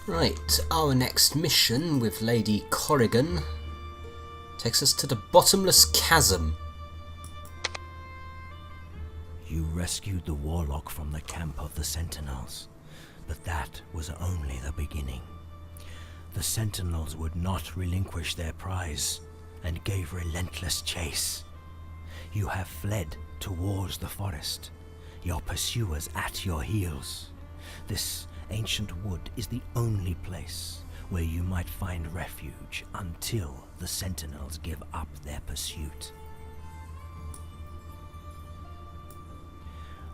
Right, our next mission with Lady Corrigan takes us to the bottomless chasm. You rescued the warlock from the camp of the Sentinels, but that was only the beginning. The Sentinels would not relinquish their prize and gave relentless chase. You have fled towards the forest, your pursuers at your heels. This ancient wood is the only place where you might find refuge until the Sentinels give up their pursuit.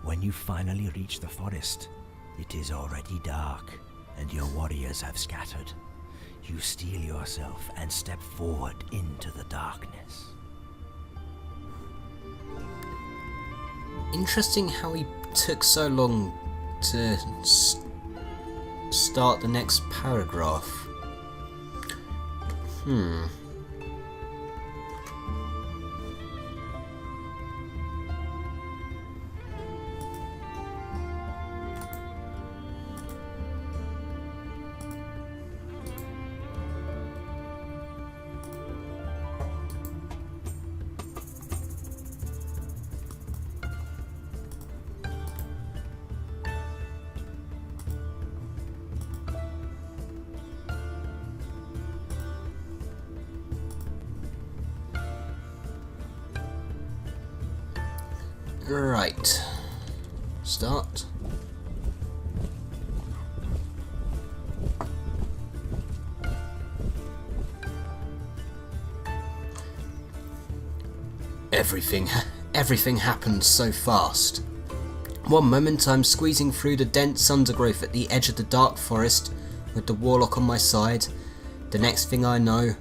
When you finally reach the forest, it is already dark and your warriors have scattered. You steel yourself and step forward into the darkness. Interesting how he took so long to start the next paragraph. Right, start. Everything happened so fast. One moment I'm squeezing through the dense undergrowth at the edge of the dark forest with the warlock on my side. The next thing I know,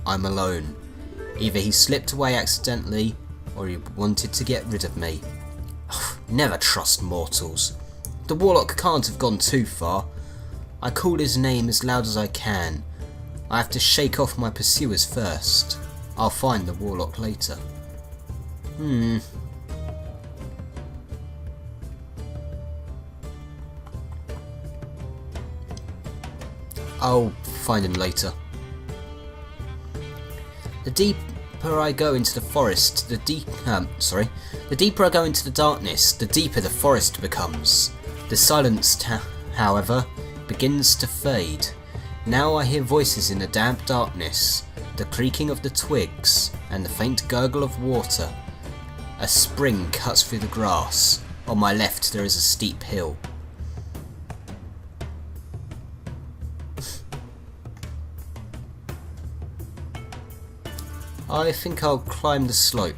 I'm alone. Either he slipped away accidentally, or he wanted to get rid of me. Never trust mortals. The warlock can't have gone too far. I call his name as loud as I can. I have to shake off my pursuers first. I'll find the warlock later. I'll find him later. The deeper I go into the forest, the deeper I go into the darkness, the deeper the forest becomes. The silence, however, begins to fade. Now I hear voices in the damp darkness, the creaking of the twigs, and the faint gurgle of water. A spring cuts through the grass. On my left there is a steep hill. I think I'll climb the slope.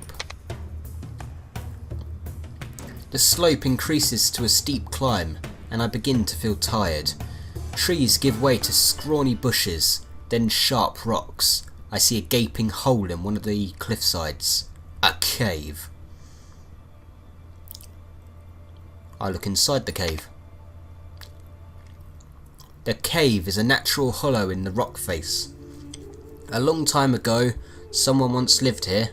The slope increases to a steep climb, and I begin to feel tired. Trees give way to scrawny bushes, then sharp rocks. I see a gaping hole in one of the cliff sides. A cave. I look inside the cave. The cave is a natural hollow in the rock face. A long time ago, someone once lived here.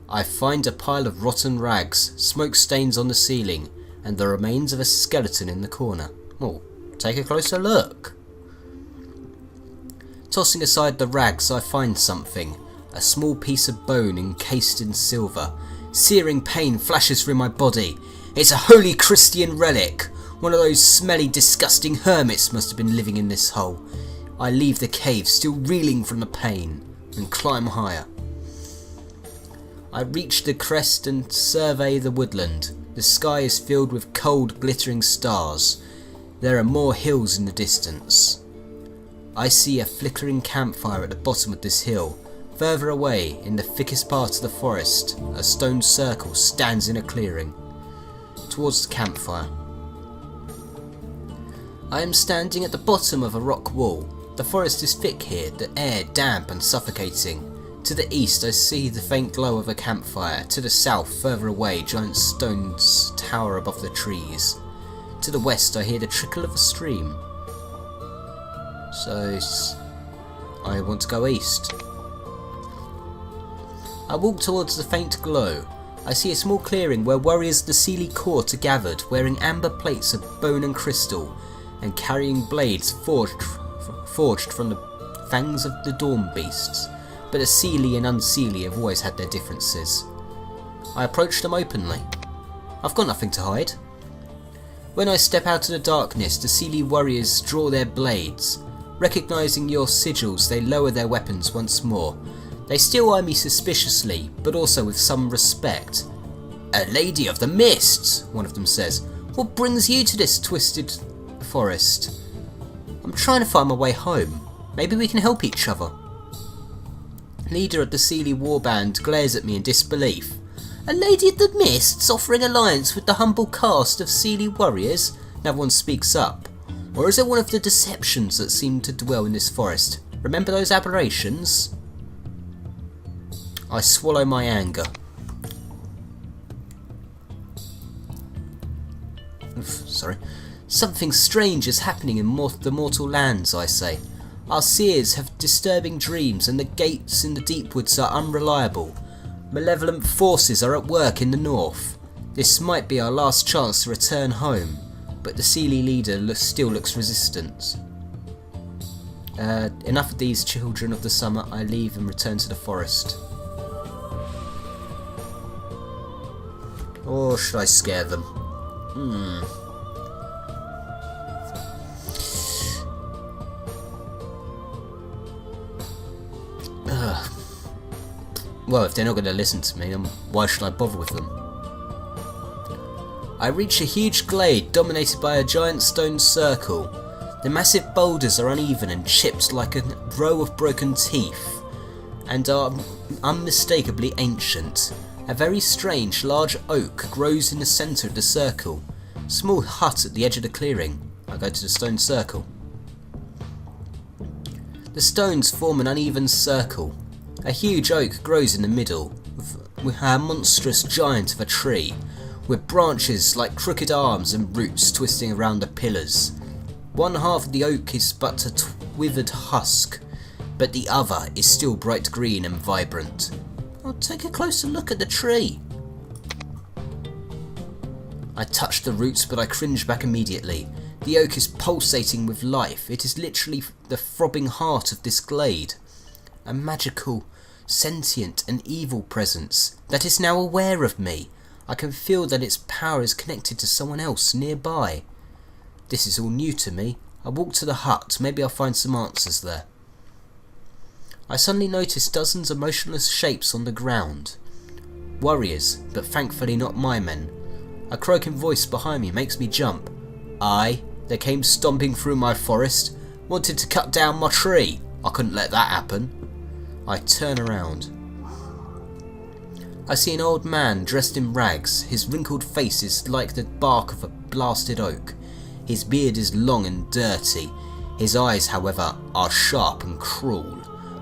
I find a pile of rotten rags, smoke stains on the ceiling, and the remains of a skeleton in the corner. Oh, take a closer look. Tossing aside the rags, I find something. A small piece of bone encased in silver. Searing pain flashes through my body. It's a holy Christian relic. One of those smelly, disgusting hermits must have been living in this hole. I leave the cave, still reeling from the pain, and climb higher. I reach the crest and survey the woodland. The sky is filled with cold, glittering stars. There are more hills in the distance. I see a flickering campfire at the bottom of this hill. Further away, in the thickest part of the forest, a stone circle stands in a clearing. Towards the campfire. I am standing at the bottom of a rock wall. The forest is thick here, the air damp and suffocating. To the east I see the faint glow of a campfire. To the south, further away, giant stones tower above the trees. To the west I hear the trickle of a stream. So I want to go east. I walk towards the faint glow. I see a small clearing where warriors of the Sealy court are gathered, wearing amber plates of bone and crystal, and carrying blades forged forged from the fangs of the Dawn Beasts, but the Seelie and Unseelie have always had their differences. I approach them openly. I've got nothing to hide. When I step out of the darkness, the Seelie warriors draw their blades. Recognising your sigils, they lower their weapons once more. They still eye me suspiciously, but also with some respect. "A lady of the mists," one of them says. "What brings you to this twisted forest?" "I'm trying to find my way home. Maybe we can help each other." Leader of the Seelie warband glares at me in disbelief. "A lady of the mists offering alliance with the humble caste of Seelie warriors?" Another one speaks up. "Or is it one of the deceptions that seem to dwell in this forest? Remember those aberrations?" I swallow my anger. Sorry. "Something strange is happening in the mortal lands," I say. "Our seers have disturbing dreams and the gates in the deep woods are unreliable. Malevolent forces are at work in the north. This might be our last chance to return home," but the Seelie leader still looks resistant. Enough of these children of the summer. I leave and return to the forest. Or should I scare them? Well, if they're not going to listen to me, then why should I bother with them? I reach a huge glade dominated by a giant stone circle. The massive boulders are uneven and chipped like a row of broken teeth, and are unmistakably ancient. A very strange large oak grows in the centre of the circle. Small hut at the edge of the clearing. I go to the stone circle. The stones form an uneven circle. A huge oak grows in the middle, with a monstrous giant of a tree, with branches like crooked arms and roots twisting around the pillars. One half of the oak is but a withered husk, but the other is still bright green and vibrant. I'll take a closer look at the tree. I touch the roots, but I cringe back immediately. The oak is pulsating with life. It is literally the throbbing heart of this glade. A magical, sentient and evil presence that is now aware of me. I can feel that its power is connected to someone else nearby. This is all new to me. I walk to the hut. Maybe I'll find some answers there. I suddenly notice dozens of motionless shapes on the ground. Warriors, but thankfully not my men. A croaking voice behind me makes me jump. Aye, they came stomping through my forest, wanted to cut down my tree. I couldn't let that happen. I turn around. I see an old man dressed in rags. His wrinkled face is like the bark of a blasted oak. His beard is long and dirty. His eyes, however, are sharp and cruel.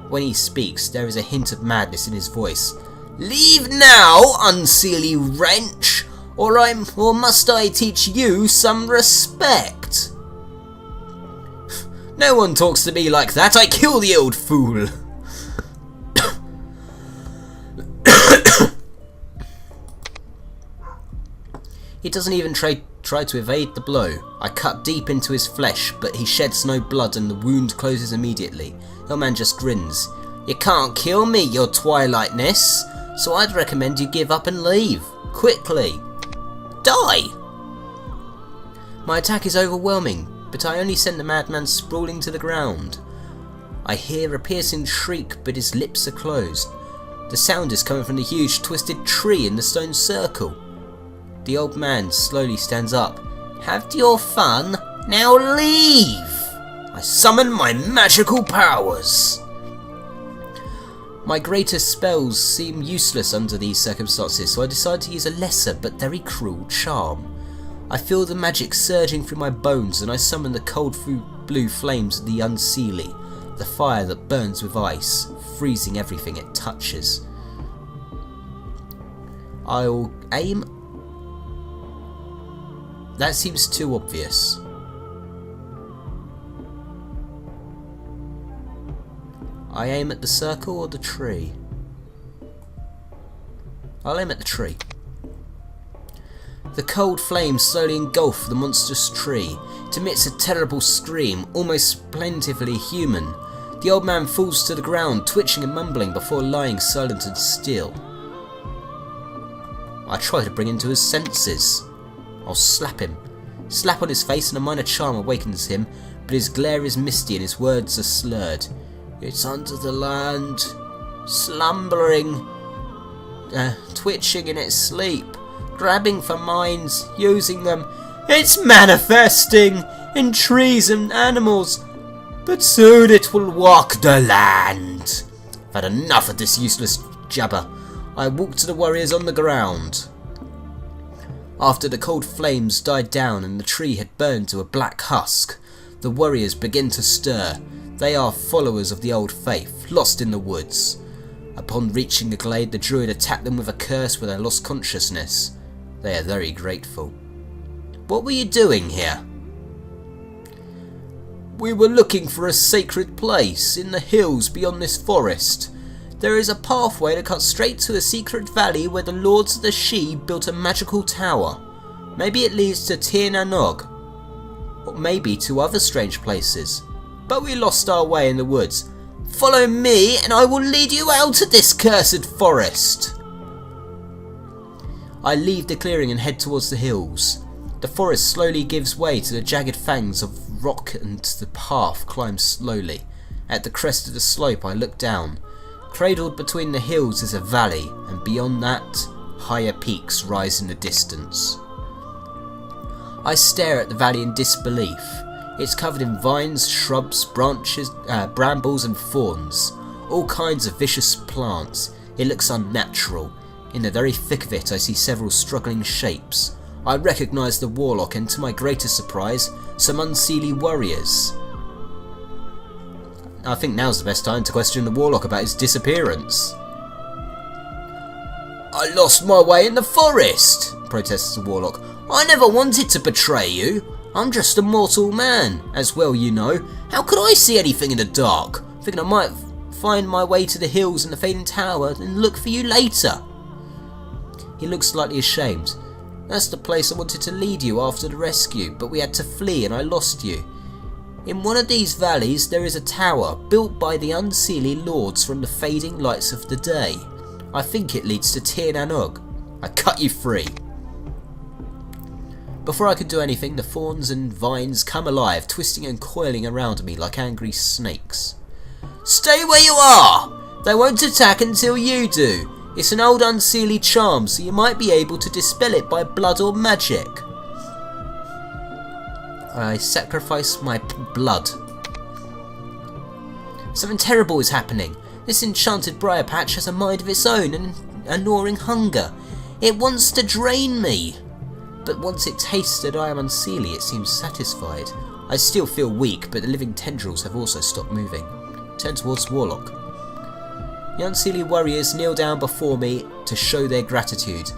When he speaks, there is a hint of madness in his voice. "Leave now, unseelie wretch, or must I teach you some respect?" "No one talks to me like that. I kill the old fool." He doesn't even try to evade the blow. I cut deep into his flesh, but he sheds no blood and the wound closes immediately. The old man just grins. "You can't kill me, your twilightness, so I'd recommend you give up and leave. Quickly. Die!" My attack is overwhelming, but I only send the madman sprawling to the ground. I hear a piercing shriek, but his lips are closed. The sound is coming from the huge twisted tree in the stone circle. The old man slowly stands up. "Have your fun, now leave! I summon my magical powers!" My greatest spells seem useless under these circumstances, so I decide to use a lesser but very cruel charm. I feel the magic surging through my bones and I summon the cold blue flames of the Unseelie, the fire that burns with ice, freezing everything it touches. I'll aim... That seems too obvious. I aim at the circle or the tree? I'll aim at the tree. The cold flames slowly engulf the monstrous tree. It emits a terrible scream, almost plaintively human. The old man falls to the ground, twitching and mumbling before lying silent and still. I try to bring him to his senses. I'll slap him. Slap on his face and a minor charm awakens him, but his glare is misty and his words are slurred. It's under the land, slumbering, twitching in its sleep, grabbing for mines, using them. It's manifesting in trees and animals, but soon it will walk the land. I've had enough of this useless jabber. I walk to the warriors on the ground. After the cold flames died down and the tree had burned to a black husk, the warriors begin to stir. They are followers of the old faith, lost in the woods. Upon reaching the glade, the druid attacked them with a curse where they lost consciousness. They are very grateful. What were you doing here? We were looking for a sacred place in the hills beyond this forest. There is a pathway that cuts straight to a secret valley where the lords of the Sidhe built a magical tower. Maybe it leads to Tir na Nog, or maybe to other strange places. But we lost our way in the woods. Follow me and I will lead you out of this cursed forest. I leave the clearing and head towards the hills. The forest slowly gives way to the jagged fangs of rock and the path climbs slowly. At the crest of the slope I look down. Cradled between the hills is a valley, and beyond that, higher peaks rise in the distance. I stare at the valley in disbelief. It's covered in vines, shrubs, branches, brambles and thorns. All kinds of vicious plants. It looks unnatural. In the very thick of it I see several struggling shapes. I recognise the warlock and, to my greatest surprise, some unseelie warriors. I think now's the best time to question the warlock about his disappearance. I lost my way in the forest, protests the warlock. I never wanted to betray you. I'm just a mortal man, as well you know. How could I see anything in the dark? Thinking I might find my way to the hills and the fading tower and look for you later. He looks slightly ashamed. That's the place I wanted to lead you after the rescue, but we had to flee and I lost you. In one of these valleys there is a tower built by the unseelie lords from the fading lights of the day. I think it leads to Tir na Nog. I cut you free. Before I could do anything, the thorns and vines come alive, twisting and coiling around me like angry snakes. Stay where you are! They won't attack until you do. It's an old unseelie charm, so you might be able to dispel it by blood or magic. I sacrifice my blood. Something terrible is happening. This enchanted briar patch has a mind of its own and a gnawing hunger. It wants to drain me. But once it tastes that I am unseelie, it seems satisfied. I still feel weak, but the living tendrils have also stopped moving. Turn towards Warlock. The unseelie warriors kneel down before me to show their gratitude.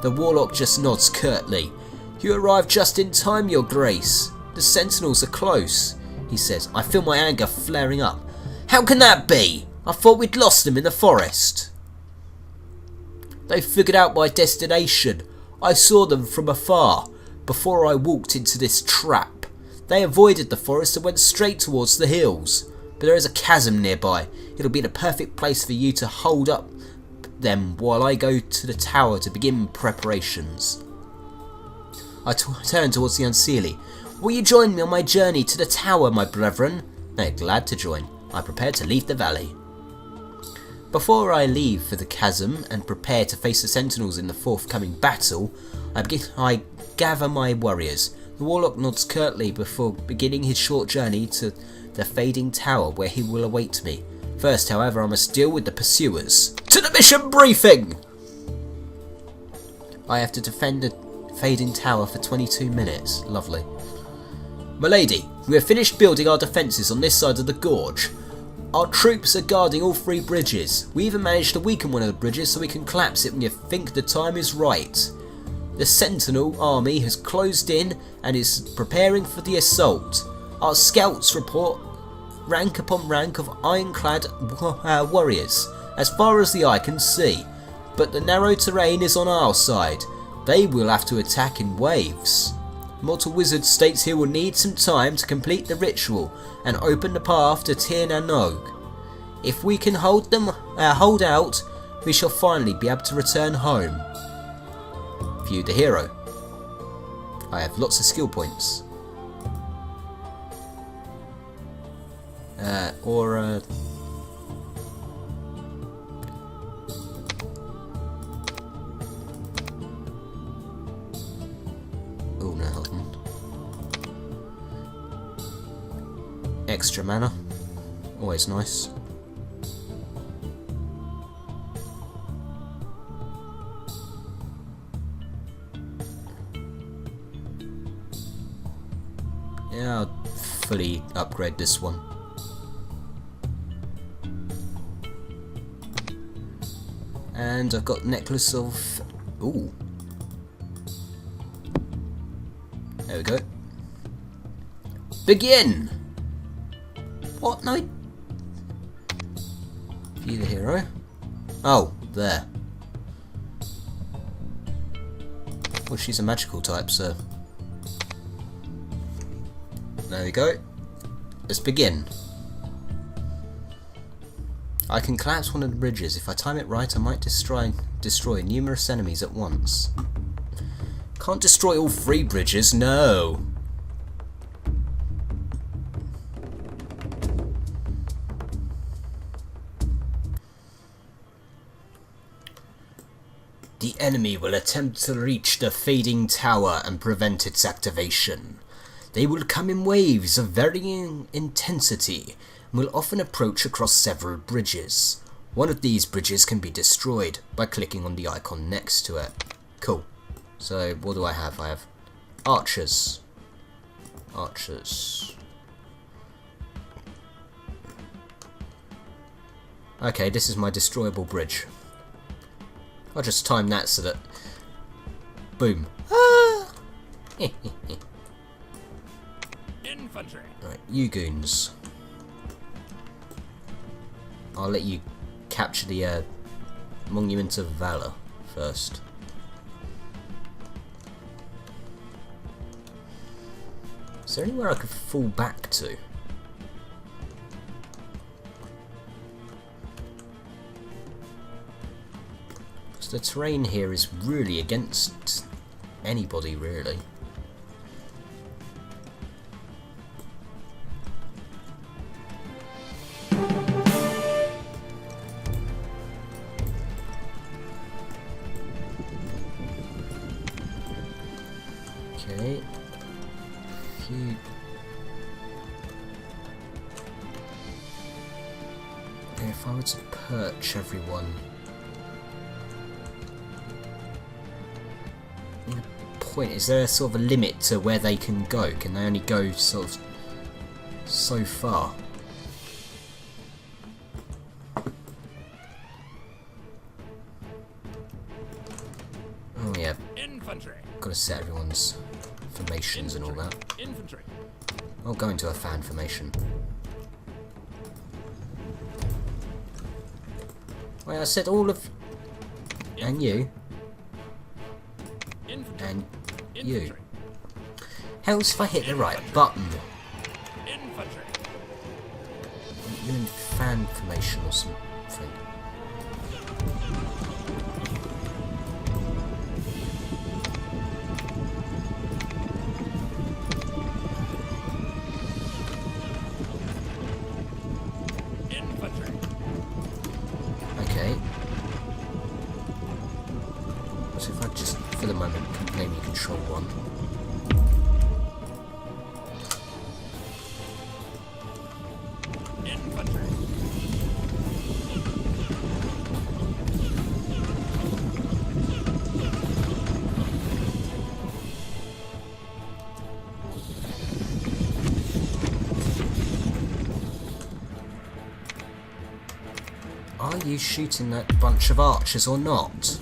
The Warlock just nods curtly. You arrived just in time, Your Grace. The sentinels are close, he says. I feel my anger flaring up. How can that be? I thought we'd lost them in the forest. They figured out my destination. I saw them from afar before I walked into this trap. They avoided the forest and went straight towards the hills. But there is a chasm nearby. It'll be the perfect place for you to hold up them while I go to the tower to begin preparations. I turn towards the unseelie. Will you join me on my journey to the tower, my brethren? They are glad to join. I prepare to leave the valley. Before I leave for the chasm and prepare to face the sentinels in the forthcoming battle, I gather my warriors. The warlock nods curtly before beginning his short journey to the fading tower where he will await me. First, however, I must deal with the pursuers. To the mission briefing! I have to defend the fading tower for 22 minutes. Lovely. Milady, we have finished building our defences on this side of the gorge. Our troops are guarding all 3 bridges. We even managed to weaken one of the bridges so we can collapse it when you think the time is right. The Sentinel army has closed in and is preparing for the assault. Our scouts report rank upon rank of ironclad warriors, as far as the eye can see. But the narrow terrain is on our side. They will have to attack in waves. Mortal Wizard states he will need some time to complete the ritual and open the path to Tir na Nog. If we can hold out, we shall finally be able to return home. View the hero. I have lots of skill points. Oh no, hold on. Extra mana. Always nice. Yeah, I'll fully upgrade this one. And I've got necklace of... Ooh. There we go. Begin! What? No. View the hero. Oh, there. Well, she's a magical type, so... There we go. Let's begin. I can collapse one of the bridges. If I time it right, I might destroy numerous enemies at once. Can't destroy all 3 bridges, no. The enemy will attempt to reach the fading tower and prevent its activation. They will come in waves of varying intensity and will often approach across several bridges. One of these bridges can be destroyed by clicking on the icon next to it. Cool. So what do I have? I have archers. Archers. Okay, this is my destroyable bridge. I'll just time that so that... Boom. Ah! Infantry. Right, you goons. I'll let you capture the Monument of Valor first. Is there anywhere I could fall back to? Because the terrain here is really against anybody, really. Okay. If I were to perch everyone, the point is there sort of a limit to where they can go? Can they only go sort of so far? Oh yeah, Infantry. got to set everyone's formations and all that. Infantry. I'll go into a fan formation. Wait, I said all of... And you. Infantry. And you. Infantry. Helps if I hit the right button. Infantry. You're in fan formation or something. Infantry. Okay. So if I just, for the moment, maybe control 1. Infantry. Are you shooting that bunch of archers or not?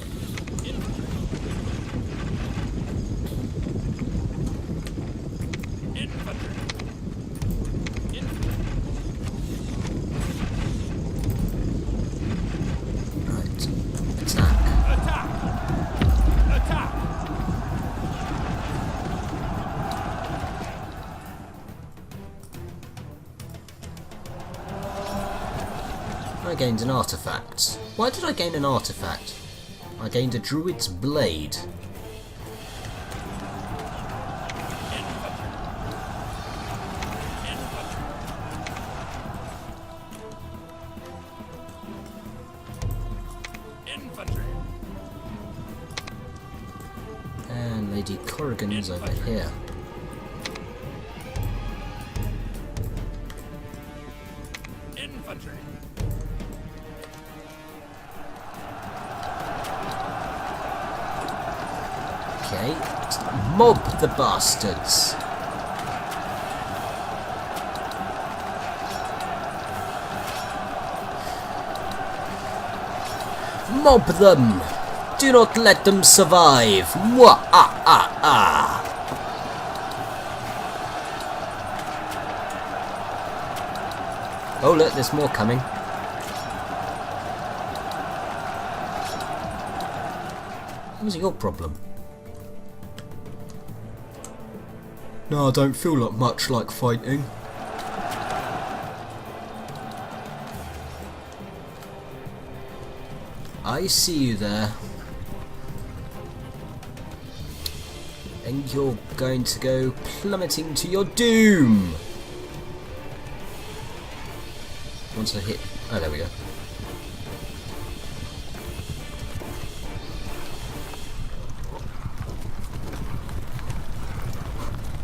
Right. Attack. Attack. Attack. I gained an artifact. Why did I gain an artifact? I gained a druid's blade. Infantry. And Lady Corrigan's over here. Infantry. Okay, mob the bastards. Mob them! Do not let them survive! Mwah, ah, ah, ah. Oh look, there's more coming. What was your problem? No, I don't feel like much like fighting. I see you there. And you're going to go plummeting to your doom! Once I hit... Oh, there we go.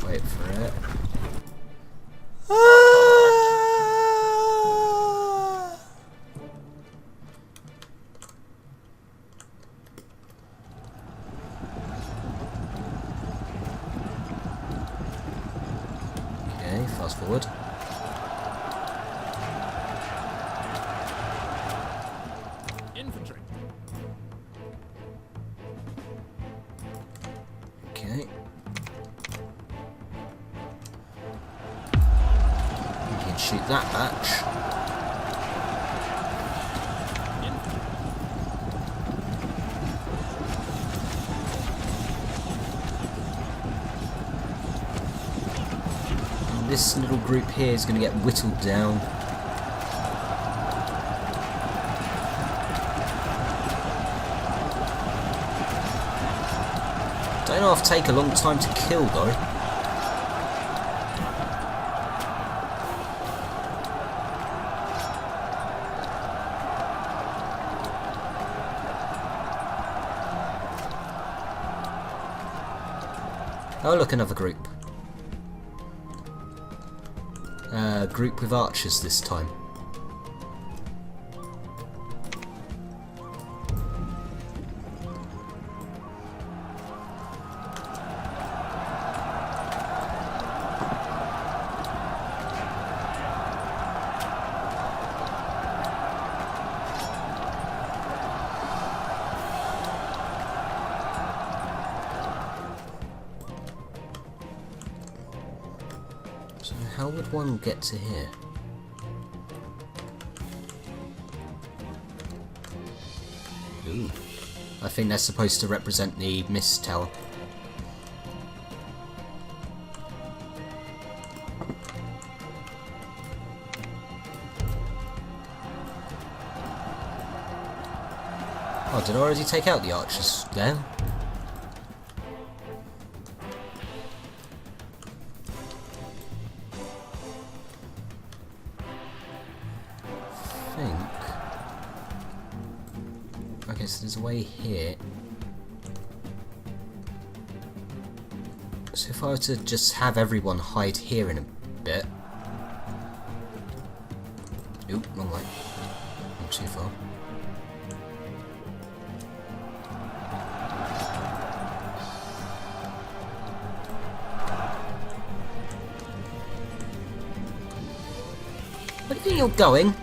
Wait for it. Okay, fast forward. Infantry. Okay. You can shoot that batch. Infantry. And this little group here is going to get whittled down. Don't know if take a long time to kill though. Oh look, another group. Group with archers this time. So how would one get to here? Ooh. I think that's supposed to represent the mist tower. Oh, did I already take out the archers there? Okay, so there's a way here. So if I were to just have everyone hide here in a bit. Oop, wrong way. Not too far. Where do you think you're going?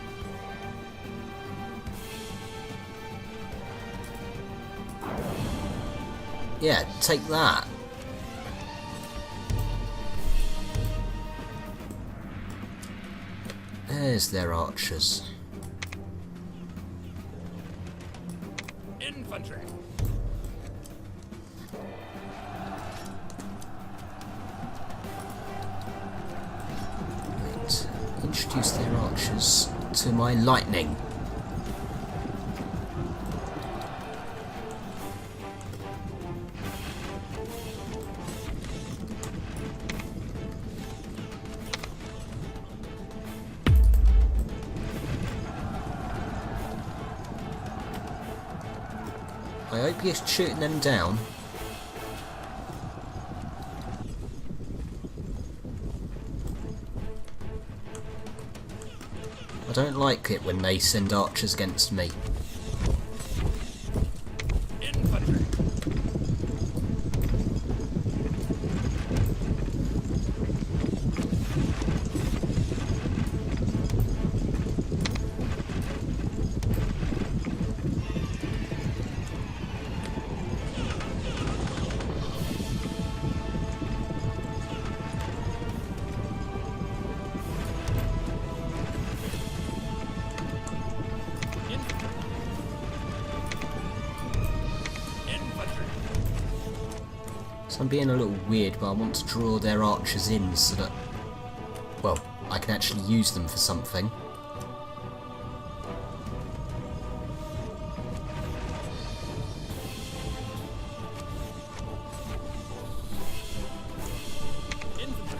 Yeah, take that. There's their archers. Infantry. Right. Introduce their archers to my lightning. I hope you're shooting them down. I don't like it when they send archers against me. Infantry. So I'm being a little weird, but I want to draw their archers in so that, well, I can actually use them for something. Infantry.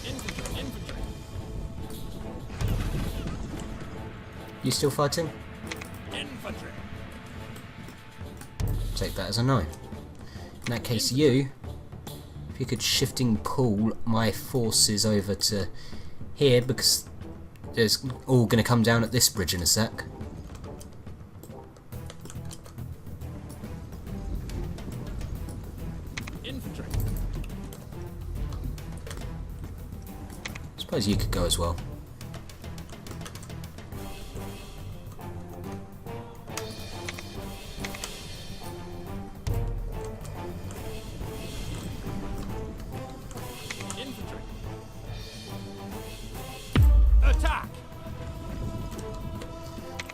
Infantry. Infantry. You still fighting? Infantry. Take that as a no. In that case, you, if you could shifting pull my forces over to here, because there's all going to come down at this bridge in a sec. Infantry. Suppose you could go as well. Infantry. Attack.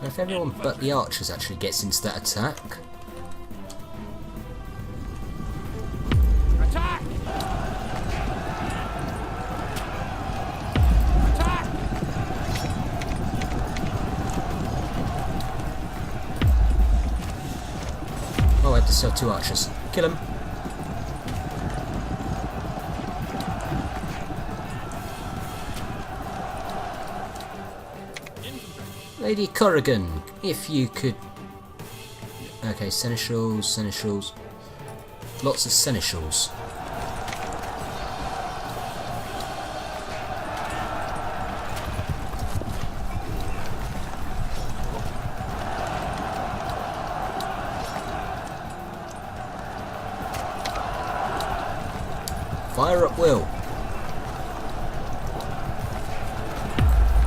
Now, if everyone but the archers actually gets into that attack, Attack. Attack. oh, I had to sell 2 archers. Kill him. Infantry. Lady Corrigan, if you could... Okay, seneschals, seneschals. Lots of seneschals. Fire at will.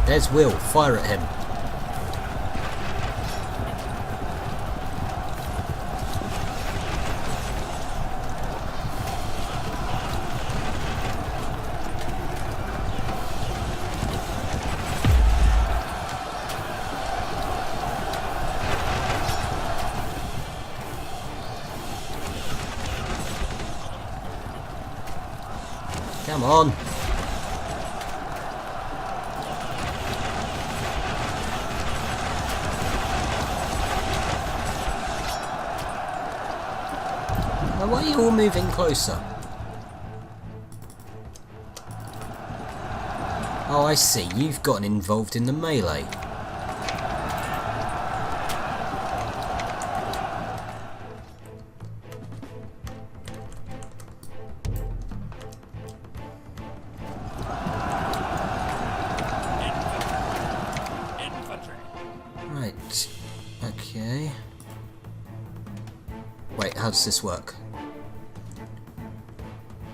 There's Will, fire at him. Come on. Well, why are you all moving closer? Oh, I see. You've gotten involved in the melee. Infantry. Right. Okay. Wait, how does this work?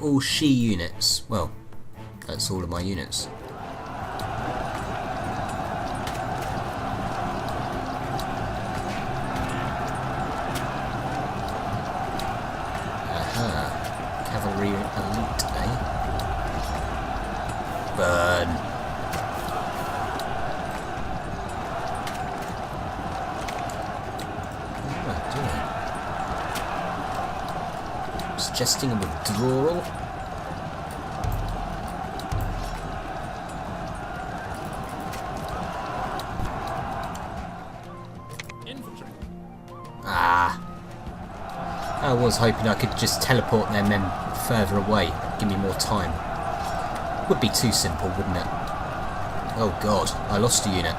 All she units. Well, that's all of my units. Aha. Cavalry elite, eh? Burn. What am I doing? Suggesting a withdrawal? Infantry. Ah. I was hoping I could just teleport their men further away, give me more time. Would be too simple, wouldn't it? Oh god, I lost a unit.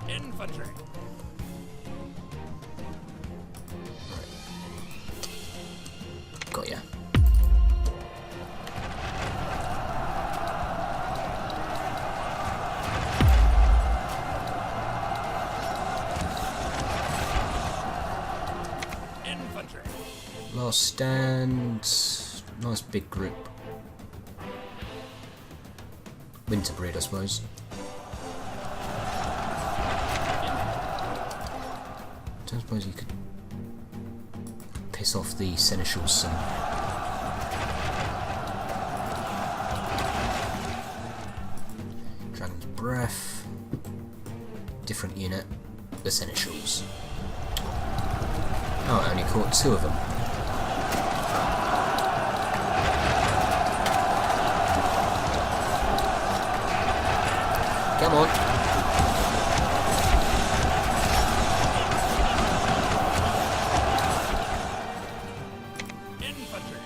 Infantry. Got ya. Infantry. Last stand. Nice big group. Winter breed, I suppose. I suppose you could piss off the seneschals some. Dragon's Breath. Different unit. The seneschals. Oh, I only caught 2 of them. Come on. Infantry.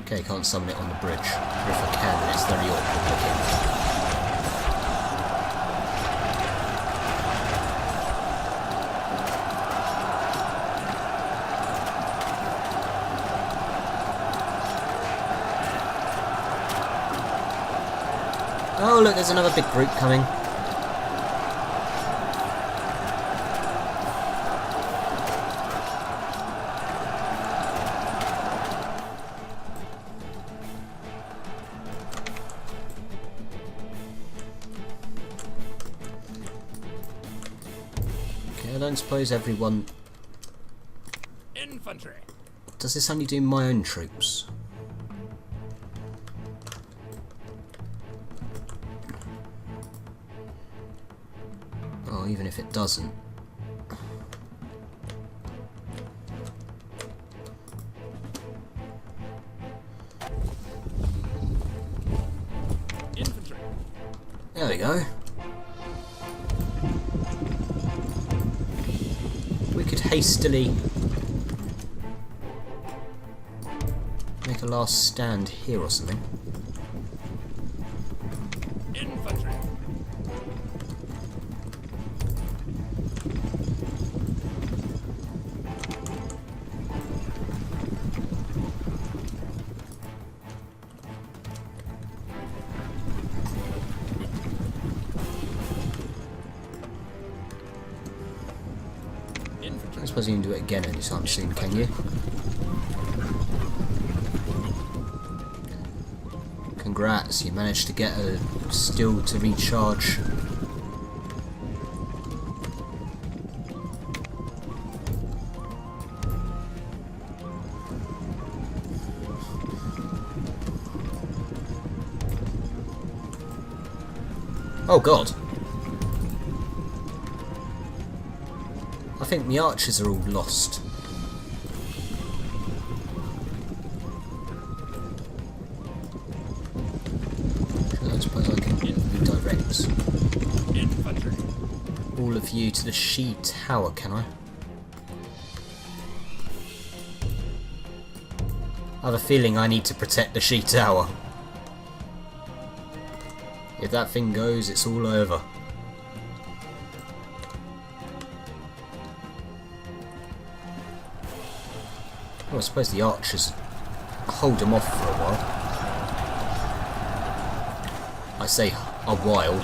Okay, can't summon it on the bridge. Or if I can, then it's very awkward looking. Oh look, there's another big group coming. Okay, I don't suppose everyone... Infantry. Does this only do my own troops? Oh, even if it doesn't. Infantry. There we go. We could hastily make a last stand here or something. Infantry. I suppose you can do it again anytime soon, can you? Congrats, you managed to get a still to recharge. Oh god. I think the archers are all lost. I don't suppose I can redirect Infantry. all of you to the She Tower, can I? I have a feeling I need to protect the She Tower. If that thing goes, it's all over. Well, I suppose the archers hold them off for a while. I say a while.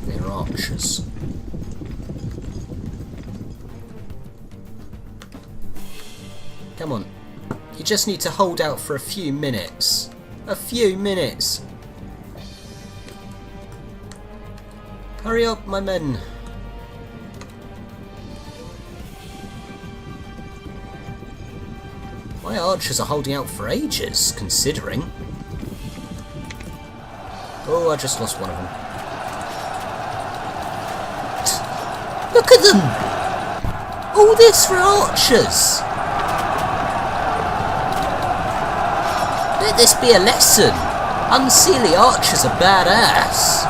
They're archers. Come on. You just need to hold out for a few minutes. A few minutes. Hurry up, my men. My archers are holding out for ages, considering. Oh, I just lost one of them. Look at them! All this for archers! Let this be a lesson. Unseelie archers are badass.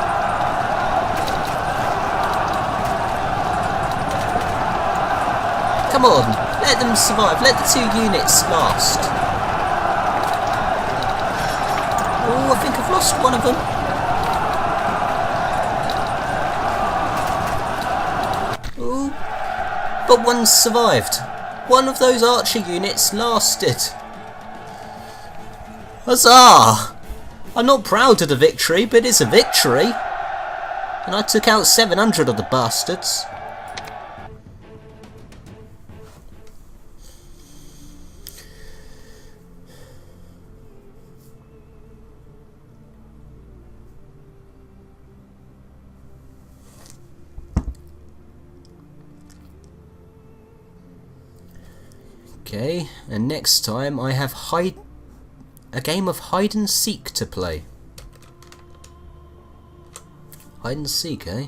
Come on, let them survive. Let the 2 units last. Oh, I think I've lost one of them. Oh, but one survived. One of those archer units lasted. Huzzah! I'm not proud of the victory, but it's a victory. And I took out 700 of the bastards. Okay, and next time I have a game of hide and seek to play. Hide and seek, eh?